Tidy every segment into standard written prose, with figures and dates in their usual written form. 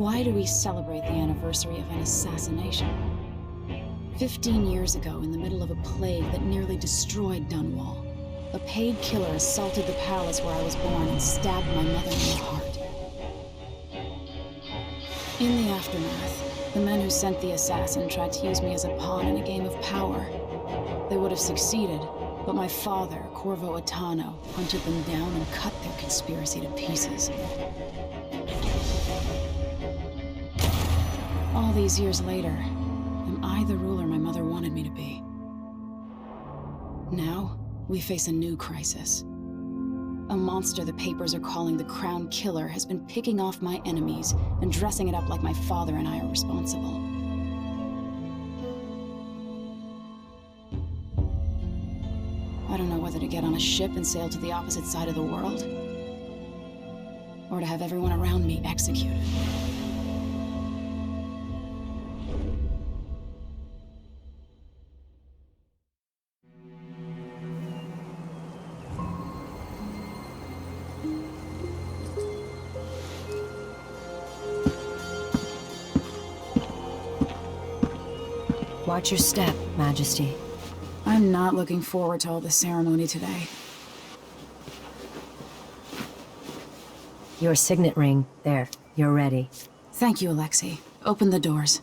Why do we celebrate the anniversary of an assassination? 15 years ago, in the middle of a plague that nearly destroyed Dunwall, a paid killer assaulted the palace where I was born and stabbed my mother in the heart. In the aftermath, the men who sent the assassin tried to use me as a pawn in a game of power. They would have succeeded, but my father, Corvo Attano, hunted them down and cut their conspiracy to pieces. All these years later, am I the ruler my mother wanted me to be? Now, we face a new crisis. A monster the papers are calling the Crown Killer has been picking off my enemies and dressing it up like my father and I are responsible. I don't know whether to get on a ship and sail to the opposite side of the world, or to have everyone around me executed. Watch your step, Majesty. I'm not looking forward to all the ceremony today. Your signet ring. There, you're ready. Thank you, Alexei. Open the doors.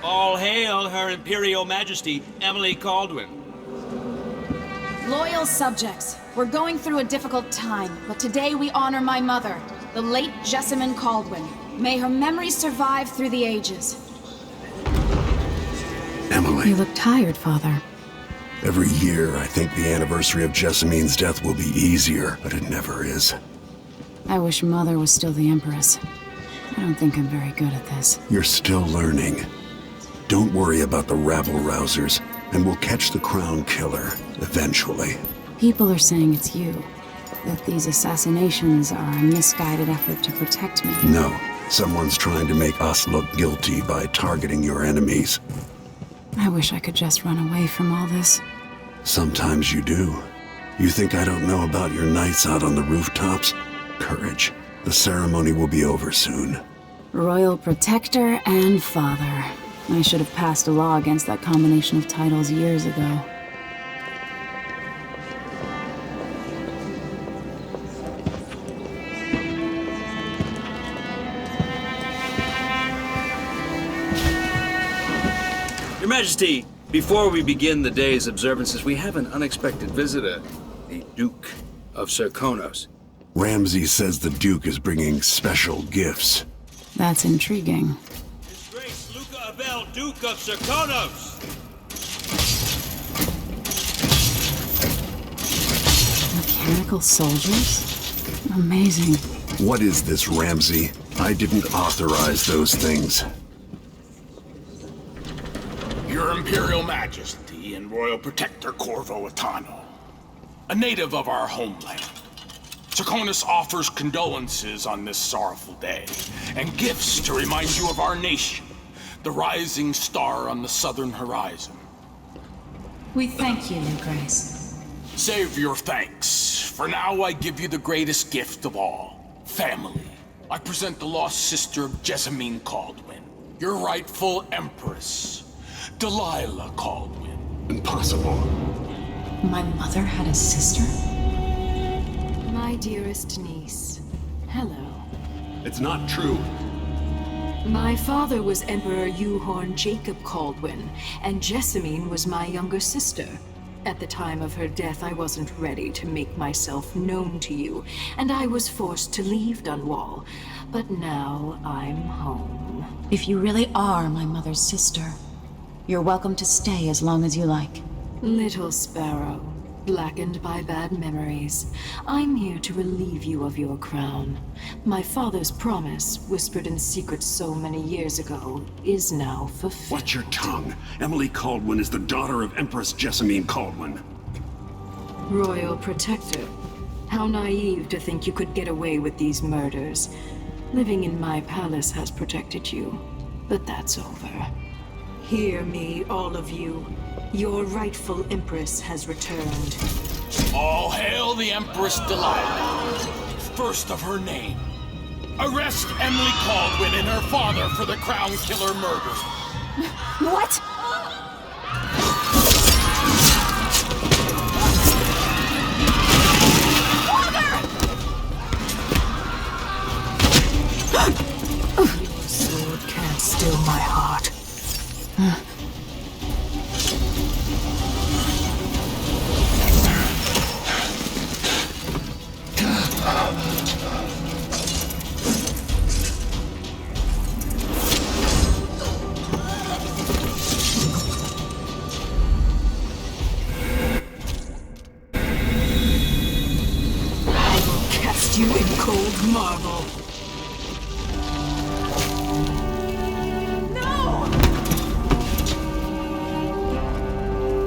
All hail Her Imperial Majesty, Emily Kaldwin. Loyal subjects, we're going through a difficult time, but today we honor my mother, the late Jessamine Kaldwin. May her memory survive through the ages. Emily. You look tired, Father. Every year, I think the anniversary of Jessamine's death will be easier, but it never is. I wish Mother was still the Empress. I don't think I'm very good at this. You're still learning. Don't worry about the rabble-rousers, and we'll catch the Crown Killer, eventually. People are saying it's you. That these assassinations are a misguided effort to protect me. No, someone's trying to make us look guilty by targeting your enemies. I wish I could just run away from all this. Sometimes you do. You think I don't know about your nights out on the rooftops? Courage. The ceremony will be over soon. Royal Protector and Father. I should have passed a law against that combination of titles years ago. Your Majesty, before we begin the day's observances, we have an unexpected visitor, the Duke of Serkonos. Ramsay says the Duke is bringing special gifts. That's intriguing. His Grace Luca Abel, Duke of Serkonos! Mechanical soldiers? Amazing. What is this, Ramsay? I didn't authorize those things. Your Imperial Majesty and Royal Protector Corvo Attano, a native of our homeland. Serkonos offers condolences on this sorrowful day, and gifts to remind you of our nation, the rising star on the southern horizon. We thank you, Your Grace. Save your thanks. For now, I give you the greatest gift of all, family. I present the lost sister of Jessamine Kaldwin, your rightful empress, Delilah Kaldwin. Impossible. My mother had a sister? My dearest niece, hello. It's not true. My father was Emperor Euhorn Jacob Kaldwin, and Jessamine was my younger sister. At the time of her death, I wasn't ready to make myself known to you, and I was forced to leave Dunwall. But now I'm home. If you really are my mother's sister, you're welcome to stay as long as you like. Little sparrow, blackened by bad memories, I'm here to relieve you of your crown. My father's promise, whispered in secret so many years ago, is now fulfilled. Watch your tongue. Emily Kaldwin is the daughter of Empress Jessamine Kaldwin. Royal Protector, how naive to think you could get away with these murders. Living in my palace has protected you, but that's over. Hear me, all of you. Your rightful Empress has returned. All hail the Empress Delilah, first of her name. Arrest Emily Kaldwin and her father for the Crown Killer murder. What? Your sword can't still my heart. I will cast you in cold marble.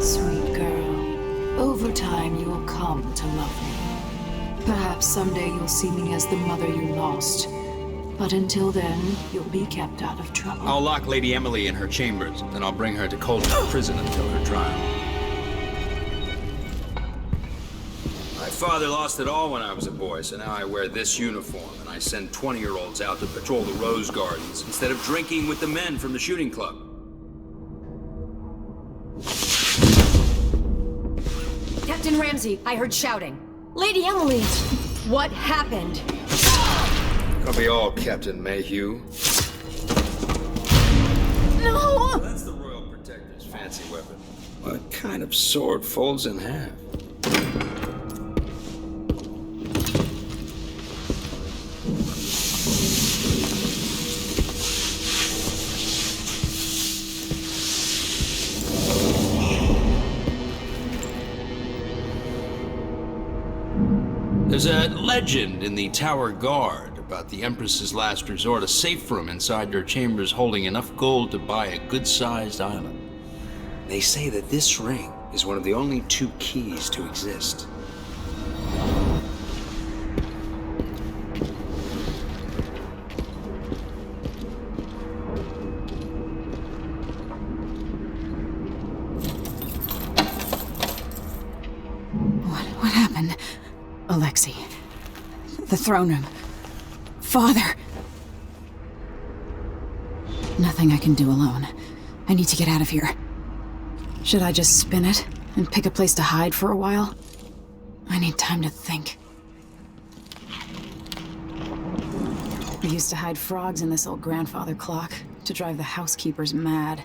Sweet girl, over time you'll come to love me. Perhaps someday you'll see me as the mother you lost. But until then, you'll be kept out of trouble. I'll lock Lady Emily in her chambers, then I'll bring her to Coldwell Prison until her trial. My father lost it all when I was a boy, so now I wear this uniform, and I send 20-year-olds out to patrol the Rose Gardens instead of drinking with the men from the shooting club. Captain Ramsey, I heard shouting. Lady Emily, what happened? It'll be all Captain Mayhew. No! That's the Royal Protector's fancy weapon. What kind of sword folds in half? There's a legend in the Tower Guard about the Empress's last resort, a safe room inside her chambers holding enough gold to buy a good-sized island. They say that this ring is one of the only 2 keys to exist. What happened? Alexei. The throne room. Father. Nothing I can do alone. I need to get out of here. Should I just spin it and pick a place to hide for a while? I need time to think. We used to hide frogs in this old grandfather clock to drive the housekeepers mad.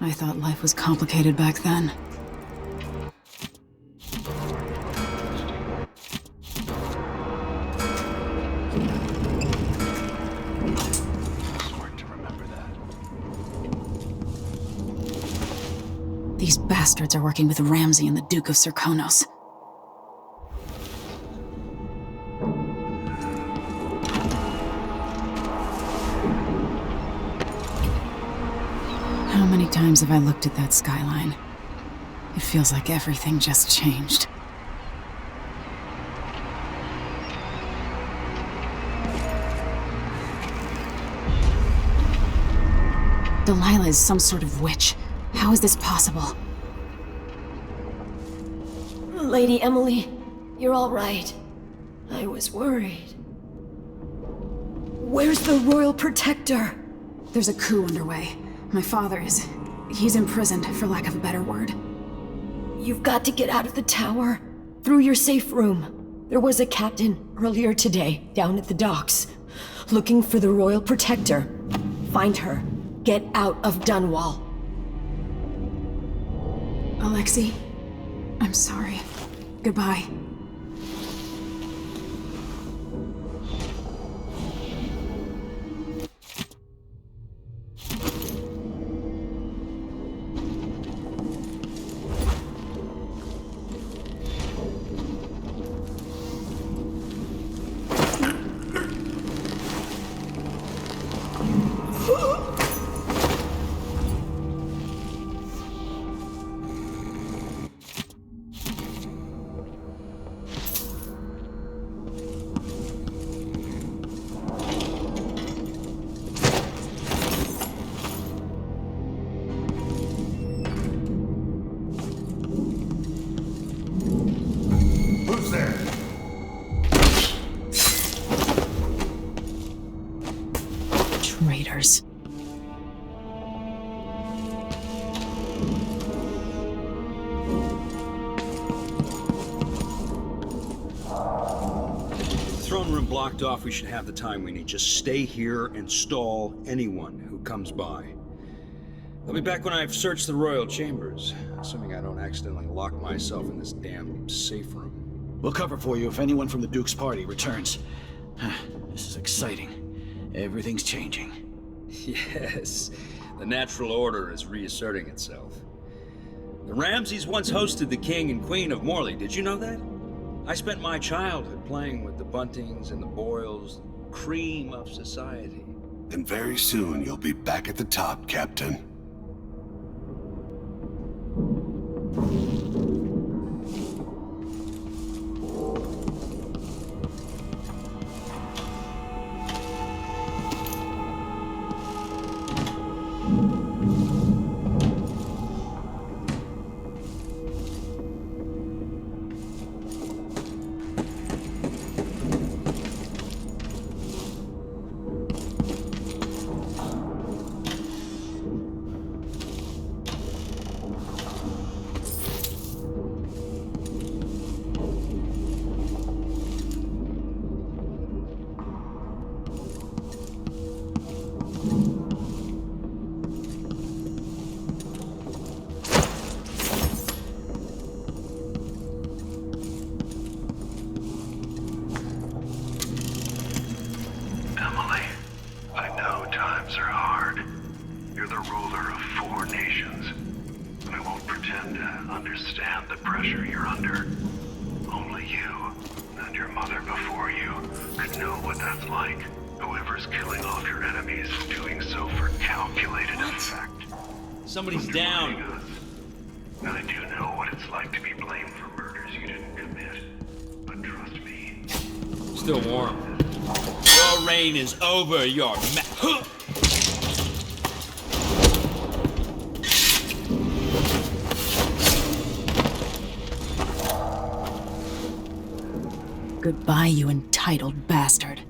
I thought life was complicated back then. These bastards are working with Ramsey and the Duke of Serkonos. How many times have I looked at that skyline? It feels like everything just changed. Delilah is some sort of witch. How is this possible? Lady Emily, you're all right. I was worried. Where's the Royal Protector? There's a coup underway. My father is... he's imprisoned, for lack of a better word. You've got to get out of the tower. Through your safe room. There was a captain earlier today, down at the docks. Looking for the Royal Protector. Find her. Get out of Dunwall. Alexei, I'm sorry. Goodbye. traitors. Throne room blocked off, we should have the time we need. Just stay here and stall anyone who comes by. I'll be back when I've searched the royal chambers, assuming I don't accidentally lock myself in this damn safe room. We'll cover for you if anyone from the Duke's party returns. This is exciting. Everything's changing. Yes, the natural order is reasserting itself. The Ramseys once hosted the king and queen of Morley, did you know that? I spent my childhood playing with the Buntings and the Boyles, cream of society. And very soon you'll be back at the top, Captain. Somebody's down. I do know what it's like to be blamed for murders you didn't commit. But trust me. Still warm. Your reign is over, your Goodbye, you entitled bastard.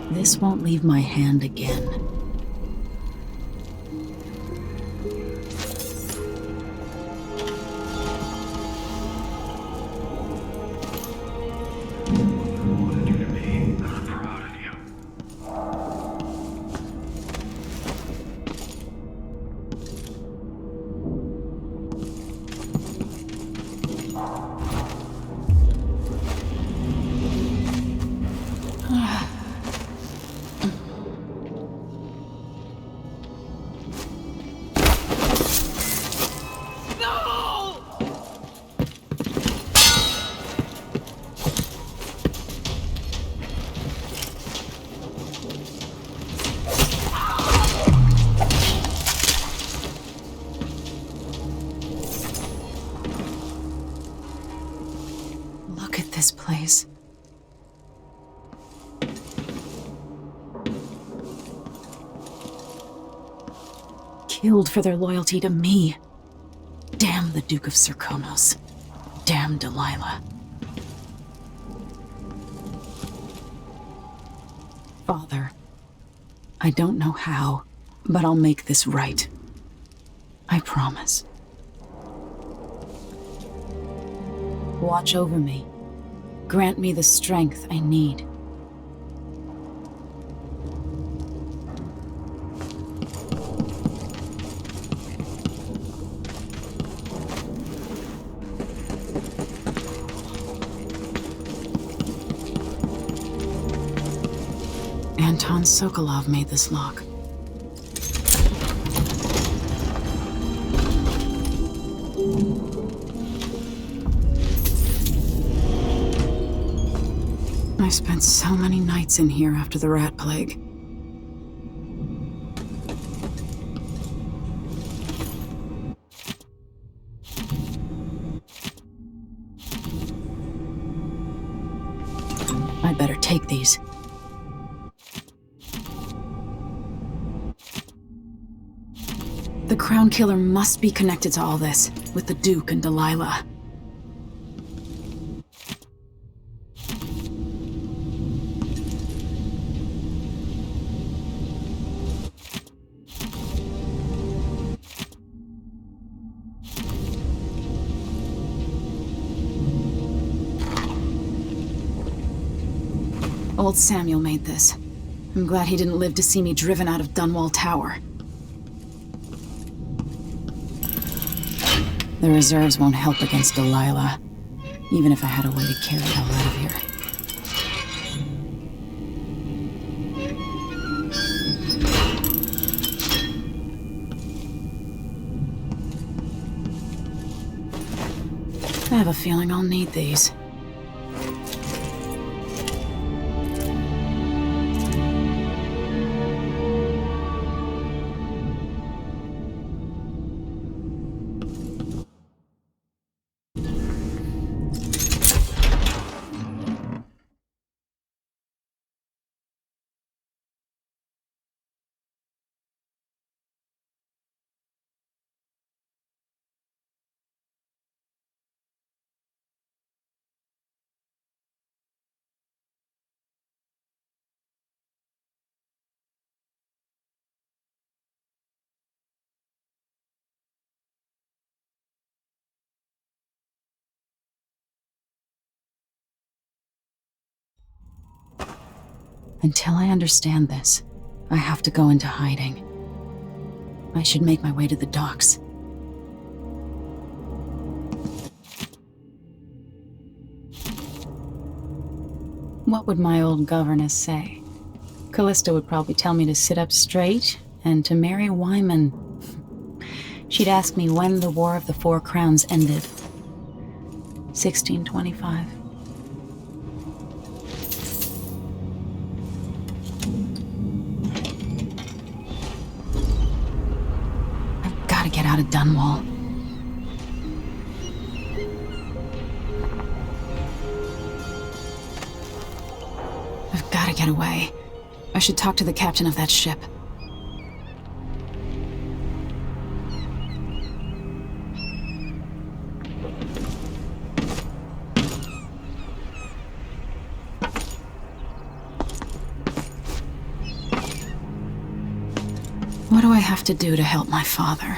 This won't leave my hand again. This place. Killed for their loyalty to me. Damn the Duke of Serkonos. Damn Delilah. Father, I don't know how, but I'll make this right. I promise. Watch over me. Grant me the strength I need. Anton Sokolov made this lock. I spent so many nights in here after the rat plague. I'd better take these. The Crown Killer must be connected to all this, with the Duke and Delilah. Old Samuel made this. I'm glad he didn't live to see me driven out of Dunwall Tower. The reserves won't help against Delilah, even if I had a way to carry it all out of here. I have a feeling I'll need these. Until I understand this, I have to go into hiding. I should make my way to the docks. What would my old governess say? Callista would probably tell me to sit up straight and to marry Wyman. She'd ask me when the War of the Four Crowns ended. 1625. I've got to get out of Dunwall. I've got to get away. I should talk to the captain of that ship. What do I have to do to help my father?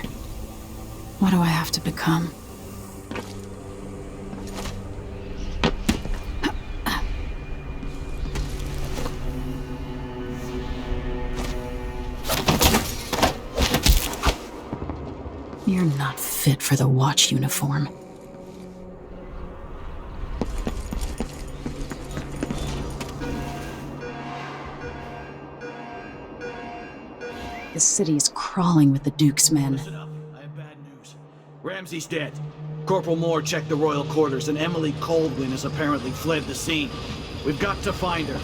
What do I have to become? You're not fit for the watch uniform. The city's crawling with the Duke's men. Listen up. I have bad news. Ramsey's dead. Corporal Moore checked the royal quarters, and Emily Kaldwin has apparently fled the scene. We've got to find her.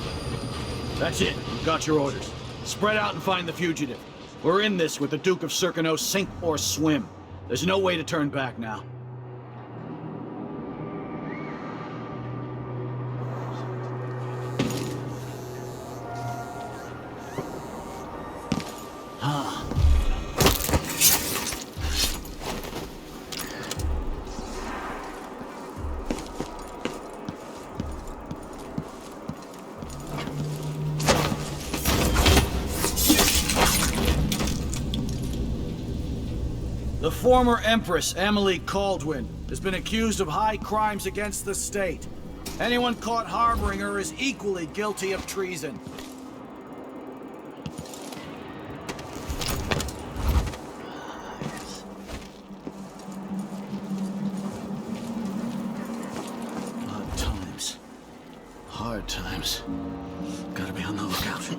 That's it. You've got your orders. Spread out and find the fugitive. We're in this with the Duke of Serkino, sink or swim. There's no way to turn back now. The former Empress, Emily Kaldwin, has been accused of high crimes against the state. Anyone caught harboring her is equally guilty of treason. Hard times. Hard times. Gotta be on the lookout.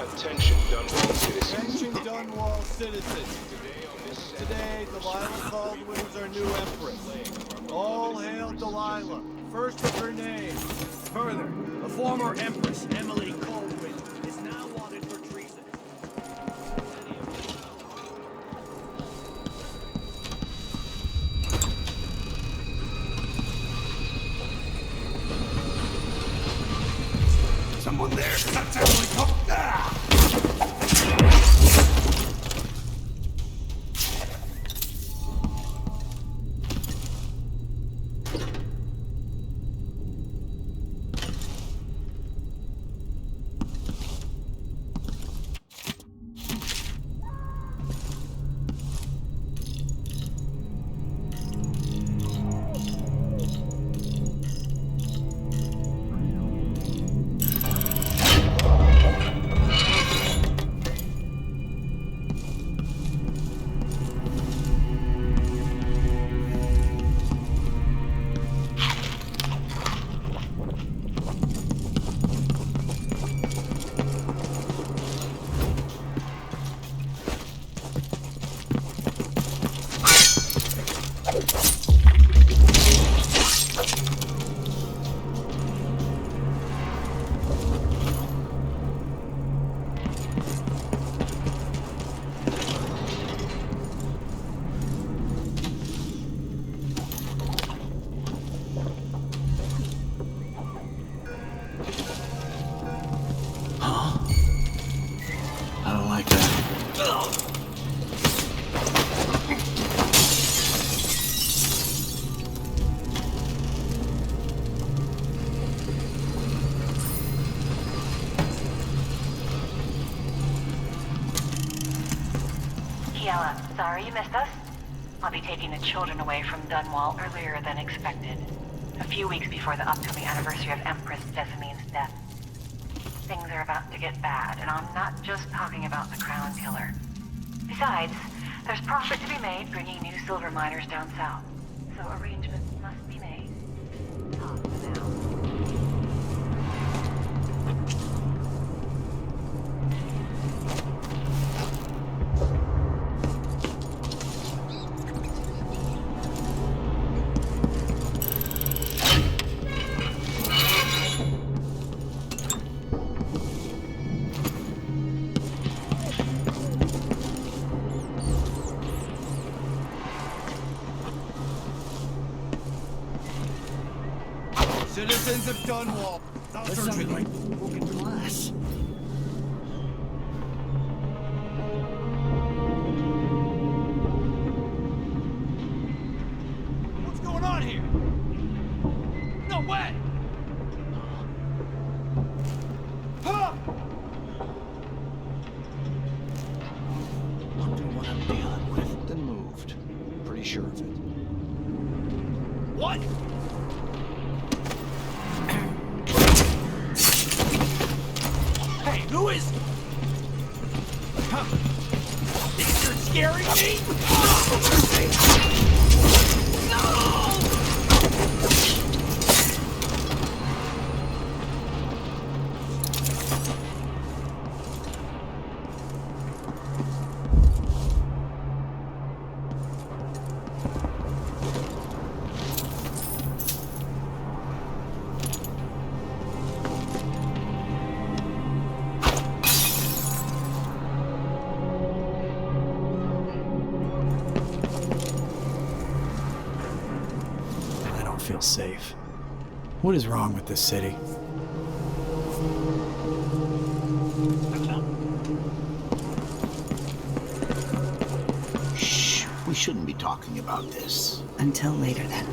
Attention, Dunwall citizens. Attention, Dunwall citizens. Today, Delilah Kaldwin is our new empress. All hail Delilah, first of her name. Further, the former Empress, Emily Kaldwin, is now wanted for treason. Someone there. That's Emily Kaldwin. I don't like that. Kiela, sorry you missed us. I'll be taking the children away from Dunwall earlier than expected. A few weeks before the upcoming anniversary of Empress Jessamine's death. Things are about to get bad, and I'm not just talking about the Crown Killer. Besides, there's profit to be made bringing new silver miners down south. So arrangements must be made. Talk now. Citizens of Dunwall. That sounded like broken glass. What's going on here? No way! Huh! Wonder what I'm dealing with. Then moved. Pretty sure of it. What? Hey, who is... Huh? Think you're scaring me? I don't feel safe. What is wrong with this city? Shh, we shouldn't be talking about this. Until later, then.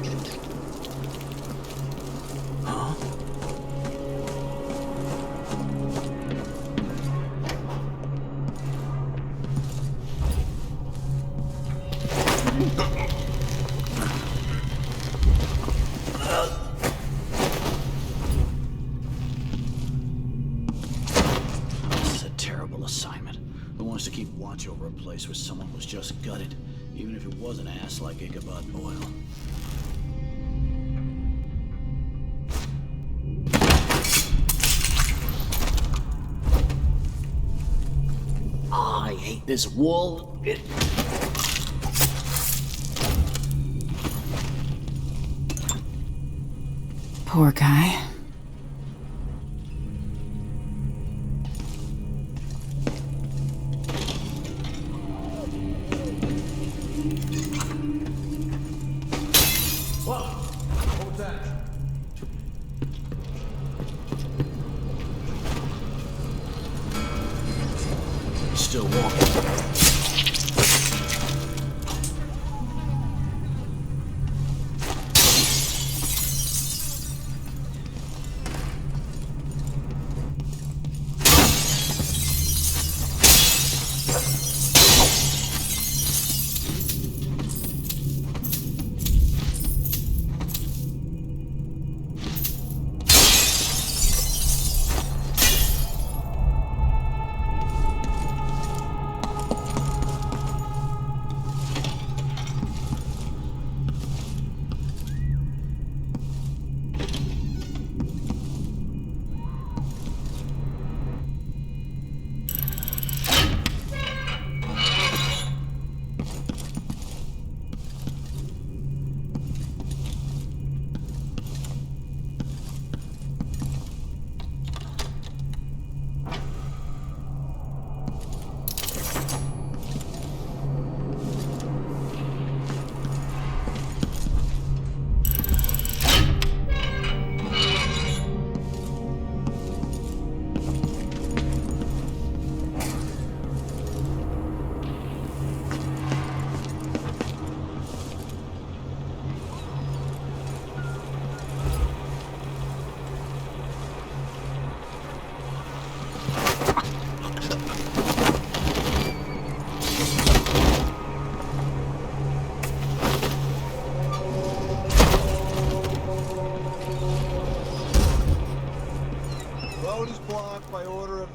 Huh? This is a terrible assignment. Who wants to keep watch over a place where someone was just gutted, even if it was an ass like Ichabod Boyle? I hate this wool. Poor guy. Still walking.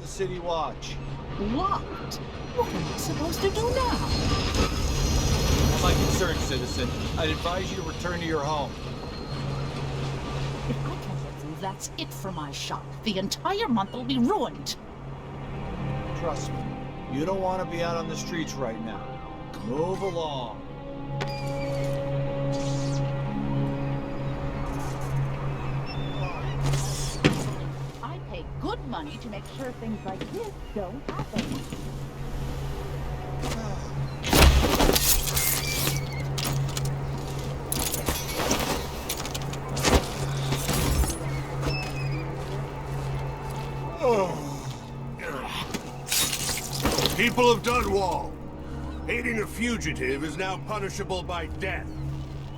the City Watch. What? What am I supposed to do now? Not my concern, citizen. I'd advise you to return to your home. If I can't get through, that's it for my shop. The entire month will be ruined. Trust me, you don't want to be out on the streets right now. Move along. I pay good money to make sure things like this don't happen. People of Dunwall, aiding a fugitive is now punishable by death.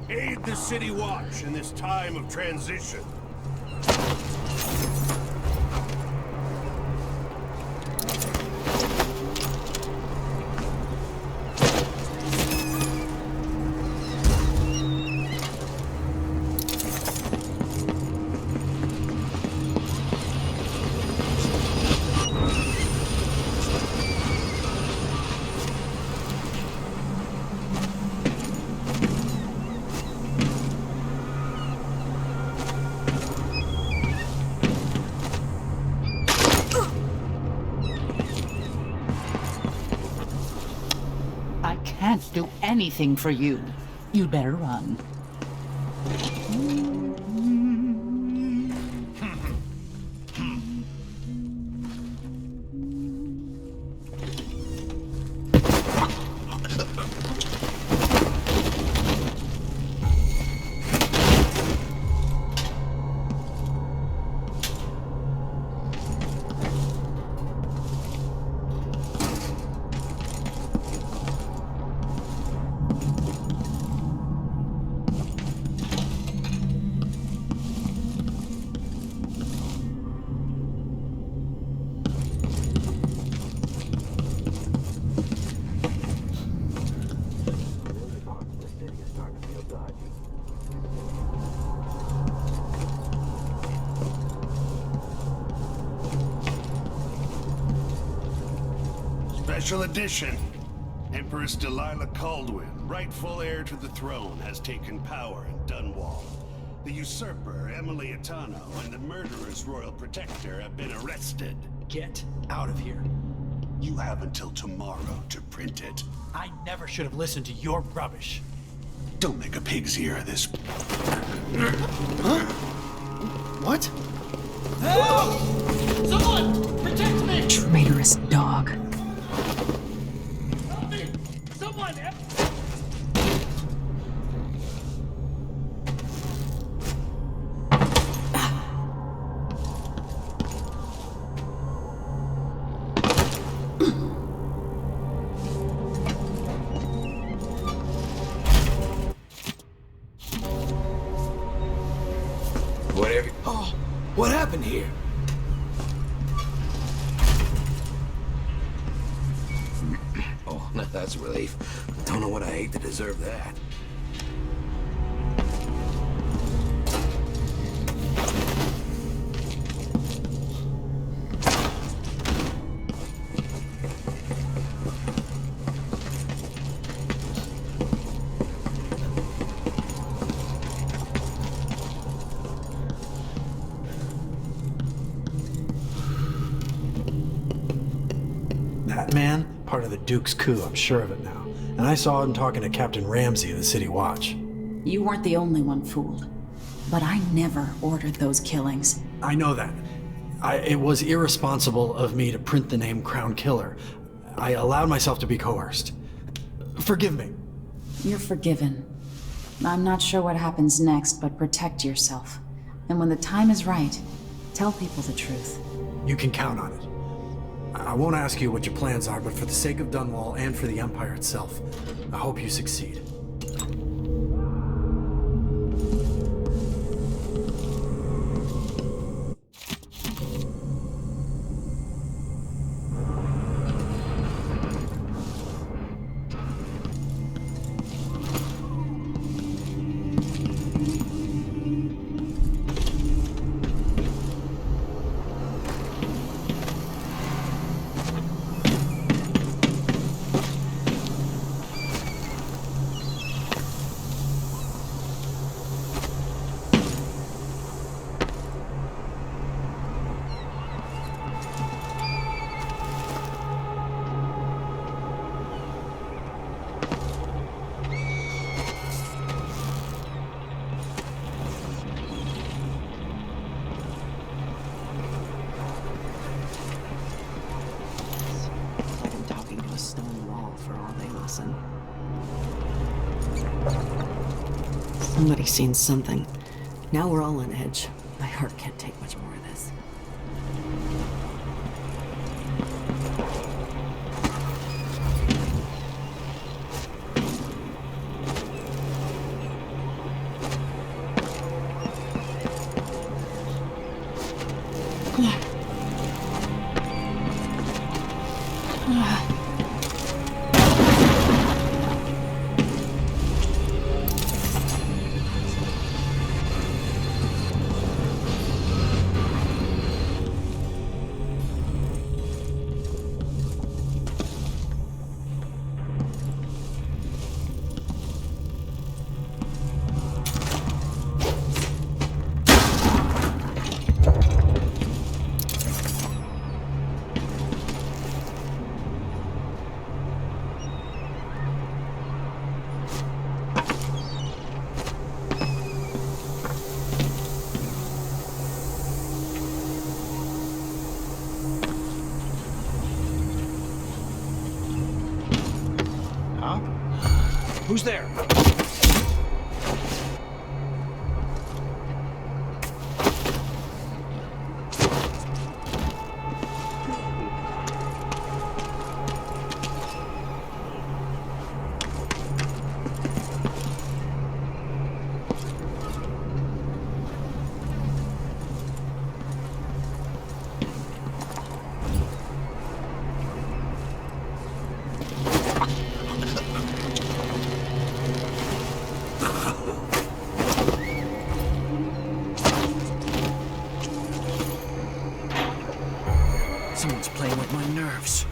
Aid the City Watch in this time of transition. I can't do anything for you. You'd better run. Special edition. Empress Delilah Kaldwin, rightful heir to the throne, has taken power in Dunwall. The usurper, Emily Atano, and the murderer's royal protector have been arrested. Get out of here. You have until tomorrow to print it. I never should have listened to your rubbish. Don't make a pig's ear of this. Huh? What? Help! Someone! Protect me! Traitorous dog. Help me! Someone! Whatever. Oh, what happened here? Oh, that's a relief. Don't know what I ate to deserve that. That man, part of the Duke's coup, I'm sure of it now. And I saw him talking to Captain Ramsey of the City Watch. You weren't the only one fooled. But I never ordered those killings. I know that. It was irresponsible of me to print the name Crown Killer. I allowed myself to be coerced. Forgive me. You're forgiven. I'm not sure what happens next, but protect yourself. And when the time is right, tell people the truth. You can count on it. I won't ask you what your plans are, but for the sake of Dunwall and for the Empire itself, I hope you succeed. Somebody's seen something. Now we're all on edge. My heart can't take much more of this. Who's there? Someone's playing with my nerves.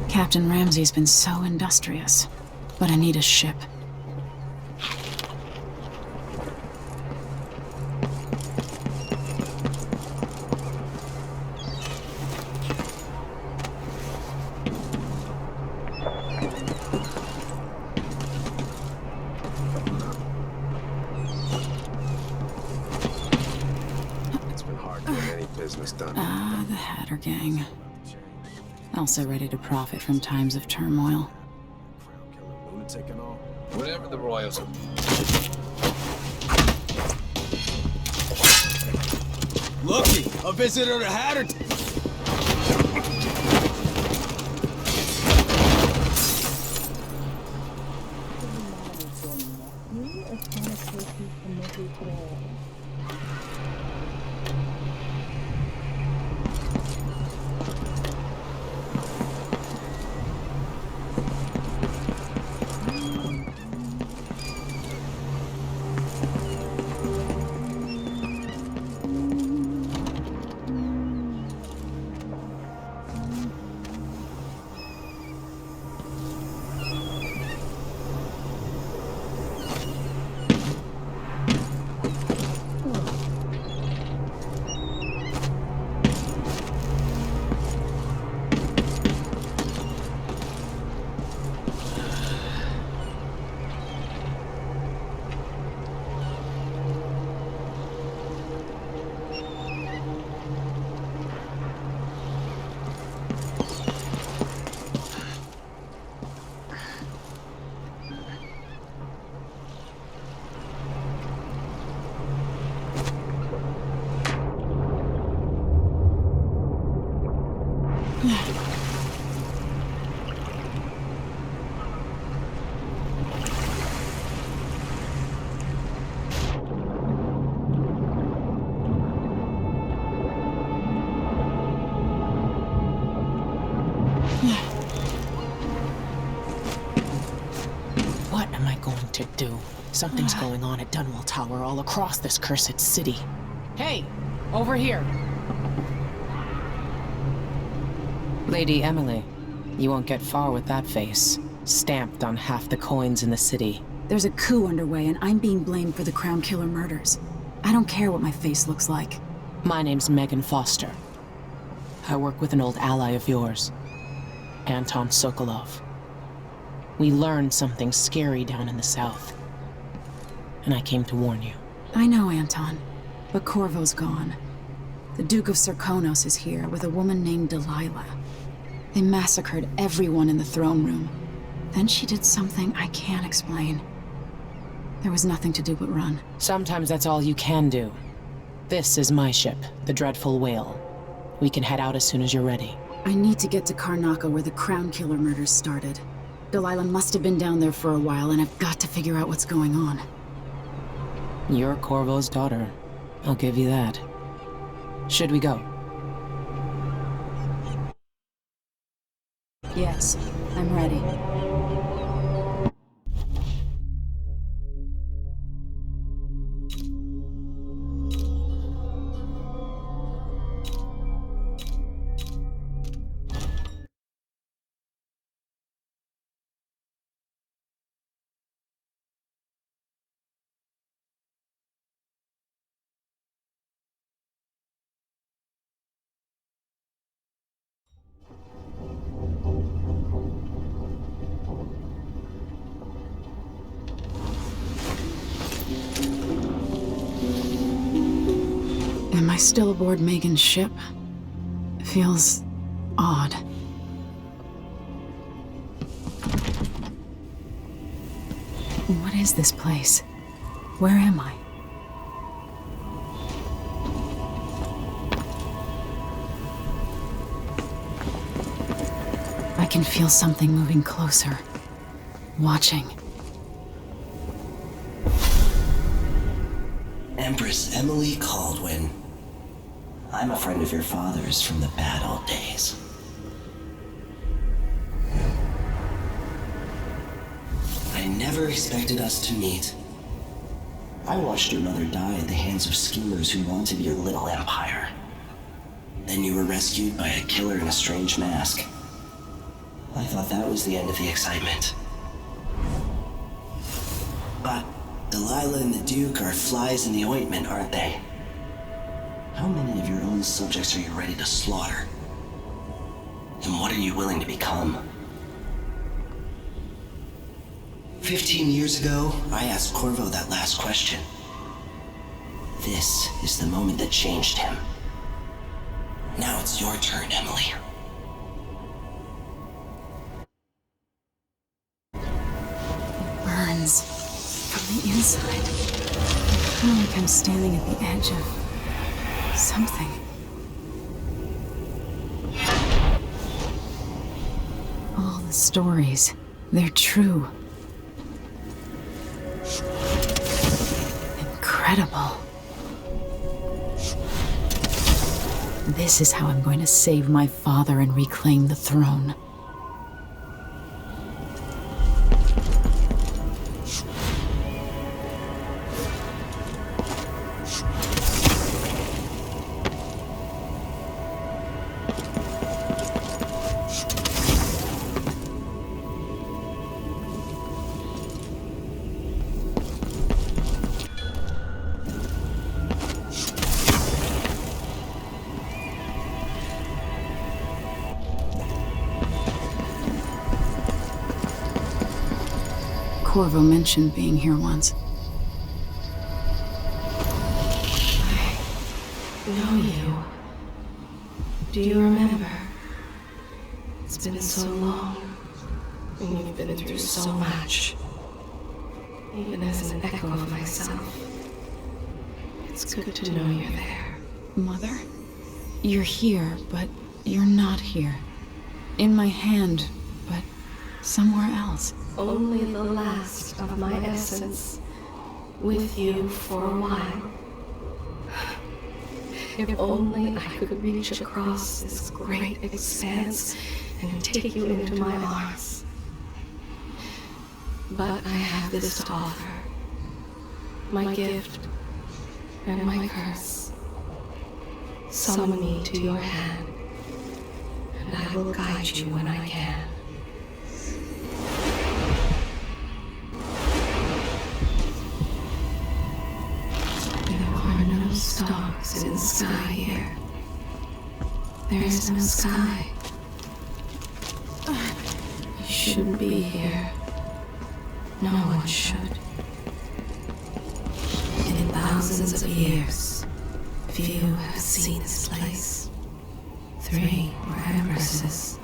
Captain Ramsey's been so industrious, but I need a ship. It's been hard to get any business done. Ah, the Hatter Gang. Also ready to profit from times of turmoil. Lunatic and all. Whatever the royals are. Looky, a visitor to Hatter. am I going to do? Something's going on at Dunwall Tower all across this cursed city. Hey! Over here! Lady Emily, you won't get far with that face. Stamped on half the coins in the city. There's a coup underway, and I'm being blamed for the Crown Killer murders. I don't care what my face looks like. My name's Megan Foster. I work with an old ally of yours, Anton Sokolov. We learned something scary down in the south, and I came to warn you. I know, Anton, but Corvo's gone. The Duke of Serkonos is here with a woman named Delilah. They massacred everyone in the throne room. Then she did something I can't explain. There was nothing to do but run. Sometimes that's all you can do. This is my ship, the Dreadful Wale. We can head out as soon as you're ready. I need to get to Karnaca where the Crown Killer murders started. Delilah must have been down there for a while, and I've got to figure out what's going on. You're Corvo's daughter. I'll give you that. Should we go? Yes, I'm ready. Am I still aboard Megan's ship? It feels odd. What is this place? Where am I? I can feel something moving closer. Watching. Empress Emily Kaldwin. I'm a friend of your father's from the bad old days. I never expected us to meet. I watched your mother die at the hands of schemers who wanted your little empire. Then you were rescued by a killer in a strange mask. I thought that was the end of the excitement. But Delilah and the Duke are flies in the ointment, aren't they? How many of your own subjects are you ready to slaughter? And what are you willing to become? 15 years ago, I asked Corvo that last question. This is the moment that changed him. Now it's your turn, Emily. It burns from the inside. I feel like I'm standing at the edge of something. All the stories, they're true. Incredible. This is how I'm going to save my father and reclaim the throne. Corvo mentioned being here once. I know you. Do you remember? It's been so long, and you've been through so much. Even as an echo of myself, it's good to know you're there. Mother? You're here, but you're not here. In my hand, but somewhere else. Only the last of my essence, with you for a while. If only I could reach across this great expanse and take you into my arms. But I have this to offer. My gift and my curse. Summon me to your hand, and I will guide you when I can. There are no stars in the sky here. There is no sky. You shouldn't be here. No one should. In thousands of years, few have seen this place. 3 were empresses.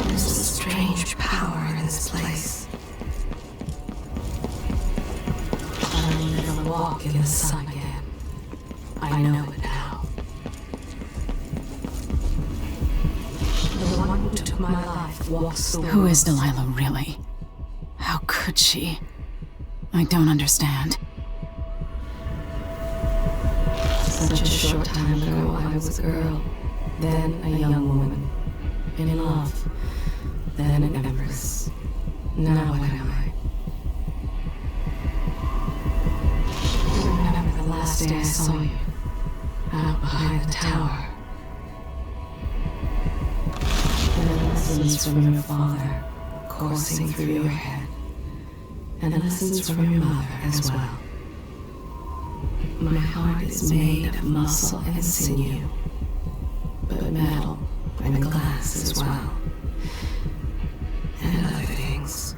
There's a strange power in this place. I'll never walk in the sun again. I know it now. The one who took my life walks the world. Who is Delilah really? How could she? I don't understand. Such a short time ago, I was a girl, then a young woman, in love, then an empress. Now what am I? Remember the last day I saw you, out behind the tower. And lessons from your father coursing through your head, and lessons from your mother as well. My heart is made of muscle and sinew, but metal and glass as well, and other things.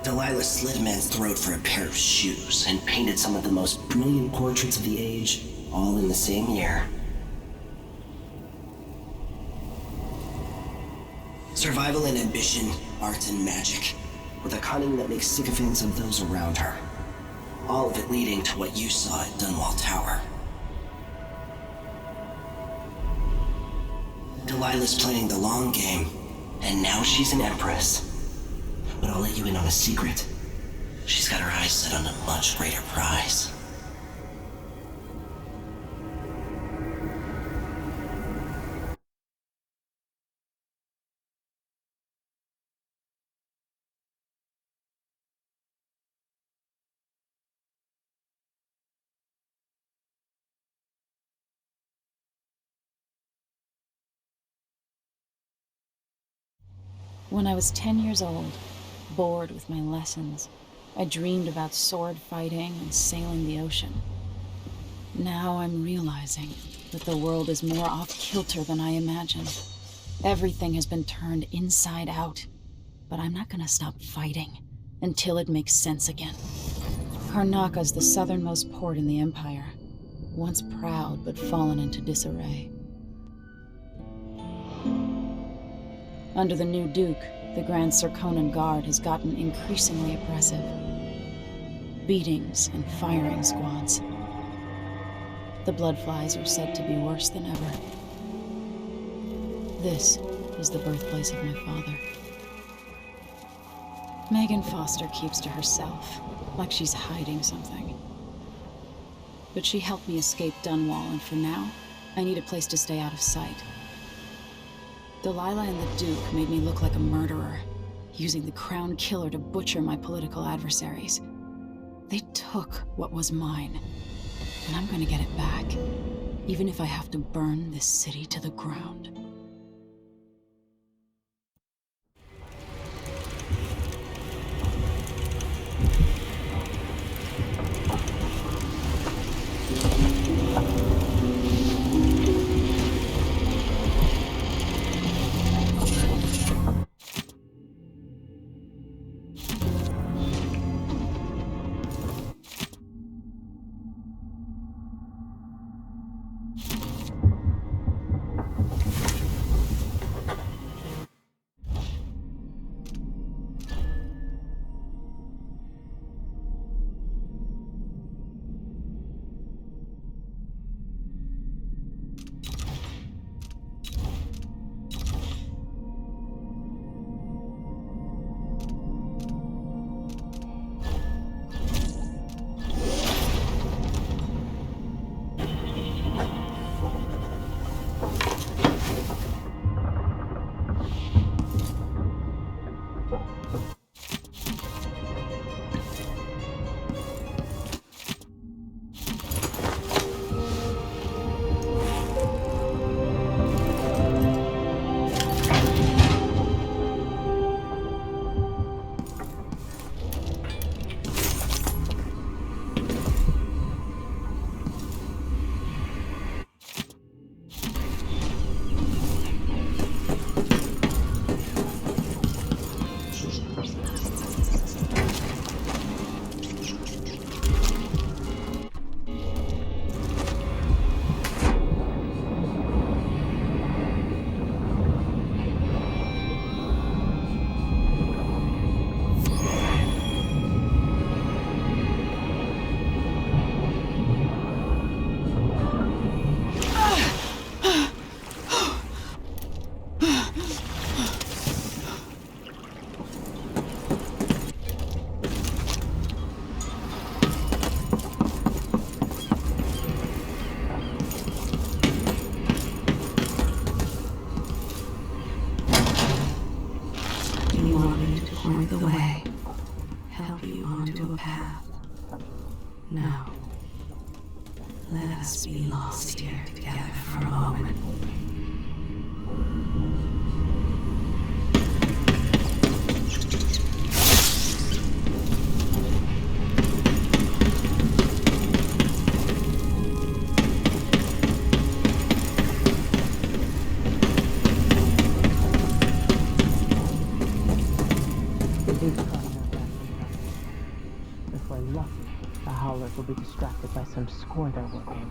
Delilah slit a man's throat for a pair of shoes and painted some of the most brilliant portraits of the age, all in the same year. Survival and ambition, art and magic, with a cunning that makes sycophants of those around her. All of it leading to what you saw at Dunwall Tower. Delilah's playing the long game, and now she's an empress. But I'll let you in on a secret. She's got her eyes set on a much greater prize. When I was 10 years old, bored with my lessons, I dreamed about sword fighting and sailing the ocean. Now I'm realizing that the world is more off-kilter than I imagined. Everything has been turned inside out, but I'm not gonna stop fighting until it makes sense again. Karnaka's the southernmost port in the Empire, once proud but fallen into disarray. Under the new Duke, the Grand Serkonan Guard has gotten increasingly oppressive. Beatings and firing squads. The Bloodflies are said to be worse than ever. This is the birthplace of my father. Megan Foster keeps to herself, like she's hiding something. But she helped me escape Dunwall, and for now, I need a place to stay out of sight. Delilah and the Duke made me look like a murderer, using the Crown Killer to butcher my political adversaries. They took what was mine, and I'm gonna get it back, even if I have to burn this city to the ground. Now, let us be lost here together for a moment. If we're lucky, the Howlers will be distracted by some score they're working.